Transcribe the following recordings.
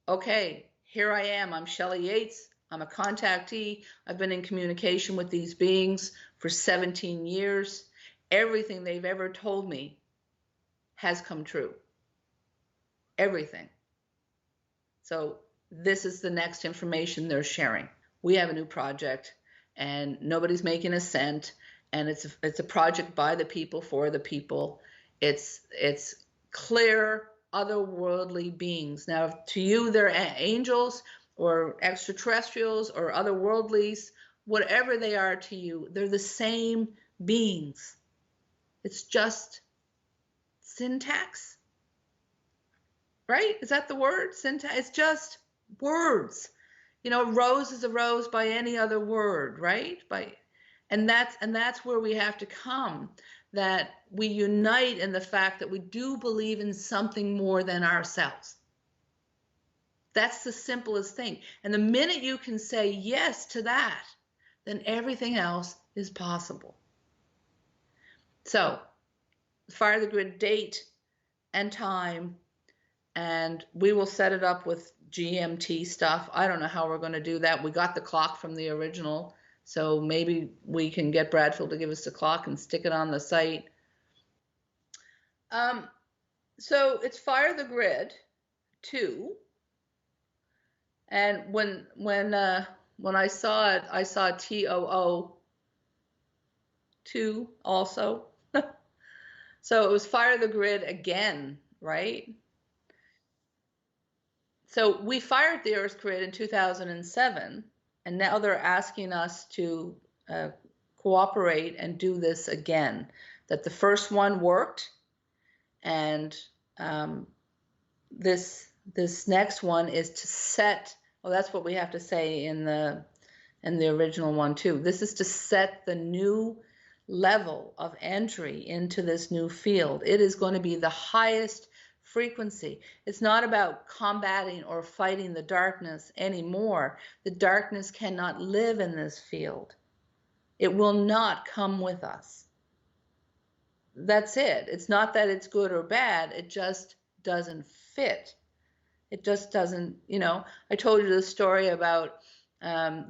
okay, here I am. I'm Shelley Yates. I'm a contactee. I've been in communication with these beings for 17 years. Everything they've ever told me has come true. Everything. So this is the next information they're sharing. We have a new project and nobody's making a cent, and it's a project by the people for the people. It's clear otherworldly beings. Now to you they're angels or extraterrestrials or otherworldlies, whatever they are to you, they're the same beings. It's just syntax, right? Is that the word? Syntax? It's just words. You know, rose is a rose by any other word, right? And that's where we have to come, that we unite in the fact that we do believe in something more than ourselves. That's the simplest thing. And the minute you can say yes to that, then everything else is possible. So, fire the grid date and time, and we will set it up with GMT stuff. I don't know how we're going to do that. We got the clock from the original, so maybe we can get Bradfield to give us the clock and stick it on the site. So it's Fire the Grid 2, and when I saw it, I saw TOO 2 also. So it was Fire the Grid again, right? So we fired the Earth grid in 2007, and now they're asking us to cooperate and do this again. That the first one worked, and this next one is to set. Well, that's what we have to say in the original one too. This is to set the new level of entry into this new field. It is going to be the highest frequency. It's not about combating or fighting the darkness anymore. The darkness cannot live in this field. It will not come with us. That's it. It's not that it's good or bad. It just doesn't fit. It just doesn't, you know, I told you the story about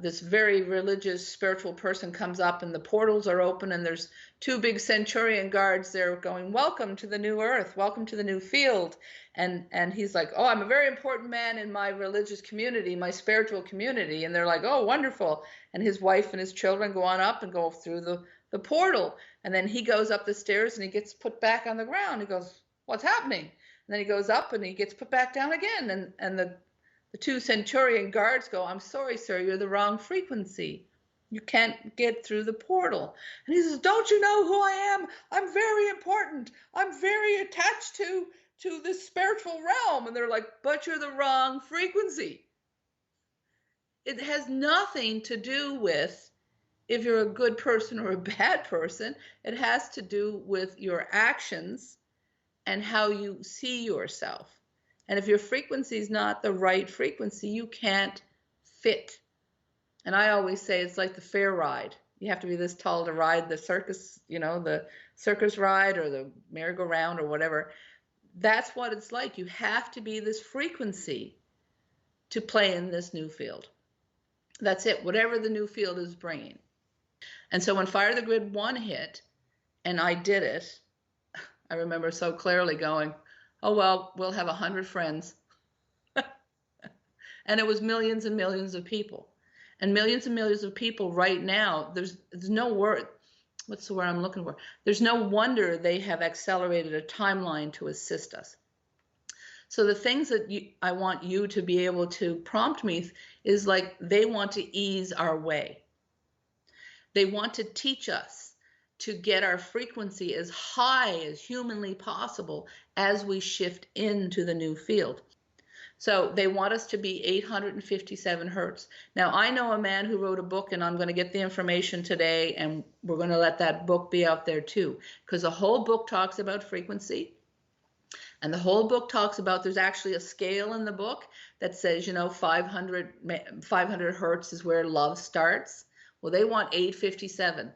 this very religious spiritual person comes up and the portals are open and there's two big centurion guards there going, welcome to the new earth, welcome to the new field. And he's like, oh, I'm a very important man in my religious community, my spiritual community. And they're like, oh, wonderful. And his wife and his children go on up and go through the portal. And then he goes up the stairs and he gets put back on the ground. He goes, what's happening? And then he goes up and he gets put back down again. And the two centurion guards go, I'm sorry, sir, you're the wrong frequency. You can't get through the portal. And he says, don't you know who I am? I'm very important. I'm very attached to this spiritual realm. And they're like, but you're the wrong frequency. It has nothing to do with if you're a good person or a bad person. It has to do with your actions and how you see yourself. And if your frequency is not the right frequency, you can't fit. And I always say it's like the fair ride. You have to be this tall to ride the circus, you know, the circus ride or the merry-go-round or whatever. That's what it's like. You have to be this frequency to play in this new field. That's it, whatever the new field is bringing. And so when Fire the Grid 1 hit, and I did it, I remember so clearly going, oh, well, we'll have 100 friends. And it was millions and millions of people. And millions of people right now, there's no word, what's the word I'm looking for? There's no wonder they have accelerated a timeline to assist us. So the things that I want you to be able to prompt me is like they want to ease our way. They want to teach us to get our frequency as high as humanly possible as we shift into the new field. So they want us to be 857 hertz. Now, I know a man who wrote a book, and I'm going to get the information today, and we're going to let that book be out there too, because the whole book talks about frequency. And the whole book talks about, there's actually a scale in the book that says, you know, 500 hertz is where love starts. Well, they want 857.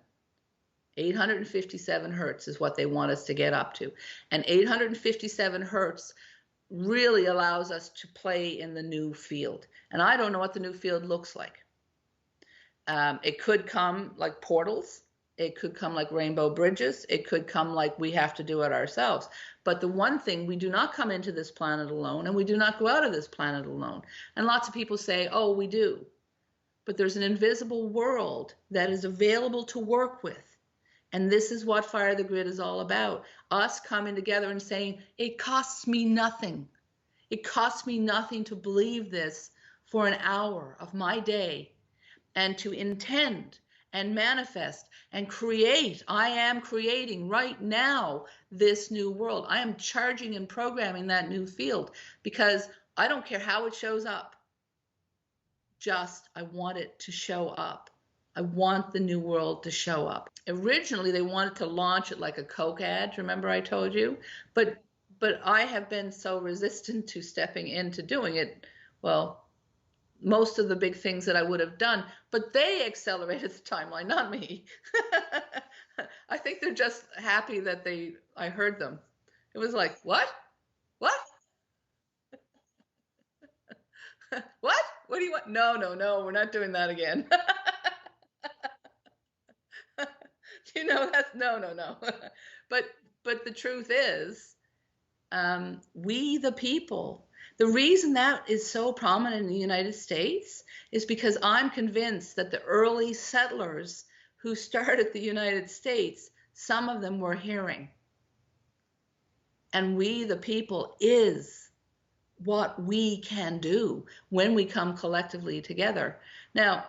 857 hertz is what they want us to get up to. And 857 hertz really allows us to play in the new field. And I don't know what the new field looks like. It could come like portals. It could come like rainbow bridges. It could come like we have to do it ourselves. But the one thing, we do not come into this planet alone, and we do not go out of this planet alone. And lots of people say, oh, we do. But there's an invisible world that is available to work with. And this is what Fire the Grid is all about. Us coming together and saying, it costs me nothing. It costs me nothing to believe this for an hour of my day, and to intend and manifest and create. I am creating right now this new world. I am charging and programming that new field, because I don't care how it shows up. Just, I want it to show up. I want the new world to show up. Originally, they wanted to launch it like a Coke ad. Remember I told you? But I have been so resistant to stepping into doing it. Well, most of the big things that I would have done, but they accelerated the timeline, not me. I think they're just happy that I heard them. It was like, what? What? What? What do you want? No, no, no, we're not doing that again. That's no, no, no. But the truth is, we the people, the reason that is so prominent in the United States is because I'm convinced that the early settlers who started the United States, some of them were hearing. And we the people is what we can do when we come collectively together. Now,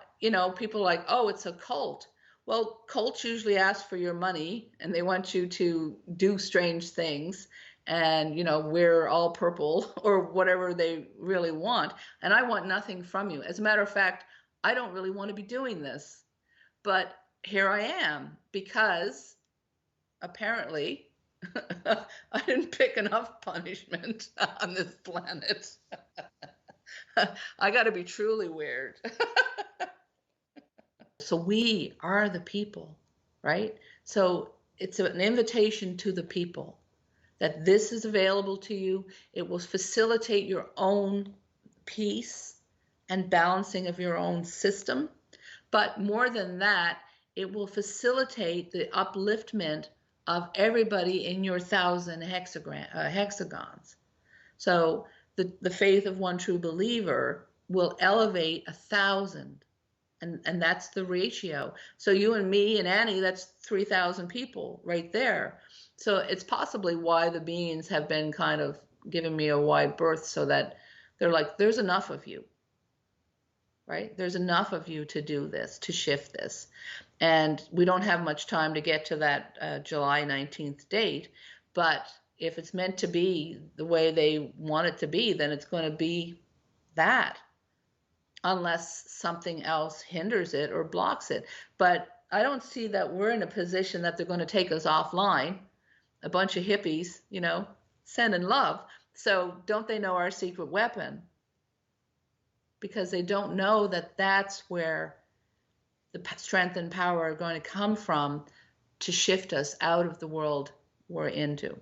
people are like, oh, it's a cult. Well, cults usually ask for your money, and they want you to do strange things, and wear all purple or whatever they really want. And I want nothing from you. As a matter of fact, I don't really want to be doing this, but here I am, because apparently I didn't pick enough punishment on this planet. I got to be truly weird. So we are the people, right? So it's an invitation to the people that this is available to you. It will facilitate your own peace and balancing of your own system. But more than that, it will facilitate the upliftment of everybody in your 1,000 hexagons. So the faith of one true believer will elevate 1,000. And that's the ratio. So you and me and Annie, that's 3,000 people right there. So it's possibly why the beings have been kind of giving me a wide berth, so that they're like, there's enough of you, right? There's enough of you to do this, to shift this. And we don't have much time to get to that July 19th date, but if it's meant to be the way they want it to be, then it's going to be that, unless something else hinders it or blocks it. But I don't see that we're in a position that they're going to take us offline, a bunch of hippies, sending love. So don't they know our secret weapon? Because they don't know that that's where the strength and power are going to come from to shift us out of the world we're into.